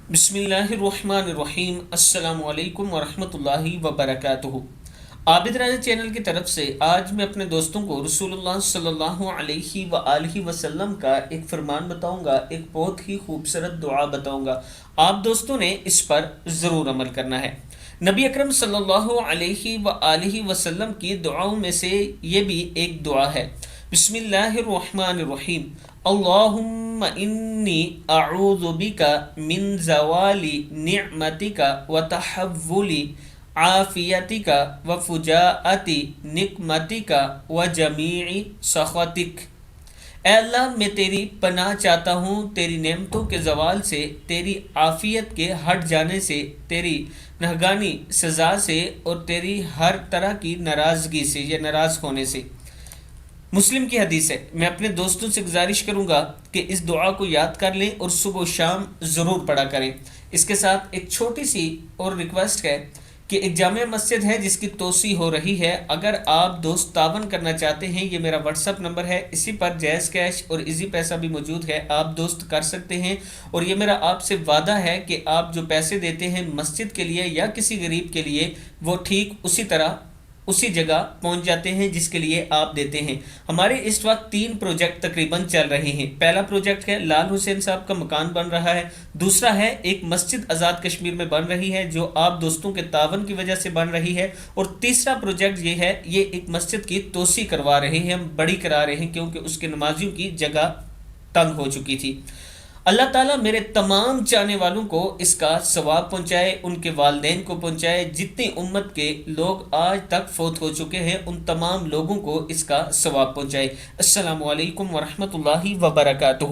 بسم اللہ الرحمن الرحیم۔ السلام علیکم ورحمۃ اللہ وبرکاتہ۔ عابد راجہ چینل کی طرف سے آج میں اپنے دوستوں کو رسول اللہ صلی اللہ علیہ وآلہ وسلم کا ایک فرمان بتاؤں گا، ایک بہت ہی خوبصورت دعا بتاؤں گا۔ آپ دوستوں نے اس پر ضرور عمل کرنا ہے۔ نبی اکرم صلی اللہ علیہ وآلہ وسلم کی دعاؤں میں سے یہ بھی ایک دعا ہے۔ بسم اللہ الرحمن الرحیم۔ اللہم انی اعوذ بک من زوال نعمتک وتحول عافیتک وفجاءت نقمتک وجمیع سخطک۔ اے اللہ، میں تیری پناہ چاہتا ہوں تیری نعمتوں کے زوال سے، تیری عافیت کے ہٹ جانے سے، تیری نہگانی سزا سے اور تیری ہر طرح کی ناراضگی سے یا ناراض ہونے سے۔ مسلم کی حدیث ہے۔ میں اپنے دوستوں سے گزارش کروں گا کہ اس دعا کو یاد کر لیں اور صبح و شام ضرور پڑھا کریں۔ اس کے ساتھ ایک چھوٹی سی اور ریکویسٹ ہے کہ ایک جامع مسجد ہے جس کی توسیع ہو رہی ہے، اگر آپ دوست تعاون کرنا چاہتے ہیں، یہ میرا واٹس ایپ نمبر ہے، اسی پر جائز کیش اور ایزی پیسہ بھی موجود ہے، آپ دوست کر سکتے ہیں۔ اور یہ میرا آپ سے وعدہ ہے کہ آپ جو پیسے دیتے ہیں مسجد کے لیے یا کسی غریب کے لیے، وہ ٹھیک اسی طرح اسی جگہ پہنچ جاتے ہیں جس کے لیے آپ دیتے ہیں۔ ہمارے اس وقت 3 پروجیکٹ تقریباً چل رہے ہیں۔ پہلا پروجیکٹ ہے لال حسین صاحب کا مکان بن رہا ہے، دوسرا ہے ایک مسجد آزاد کشمیر میں بن رہی ہے جو آپ دوستوں کے تعاون کی وجہ سے بن رہی ہے، اور تیسرا پروجیکٹ یہ ہے، یہ ایک مسجد کی توسیع کروا رہے ہیں، ہم بڑی کرا رہے ہیں کیونکہ اس کے نمازیوں کی جگہ تنگ ہو چکی تھی۔ اللہ تعالیٰ میرے تمام چاہنے والوں کو اس کا ثواب پہنچائے، ان کے والدین کو پہنچائے، جتنی امت کے لوگ آج تک فوت ہو چکے ہیں ان تمام لوگوں کو اس کا ثواب پہنچائے۔ السلام علیکم ورحمۃ اللہ وبرکاتہ۔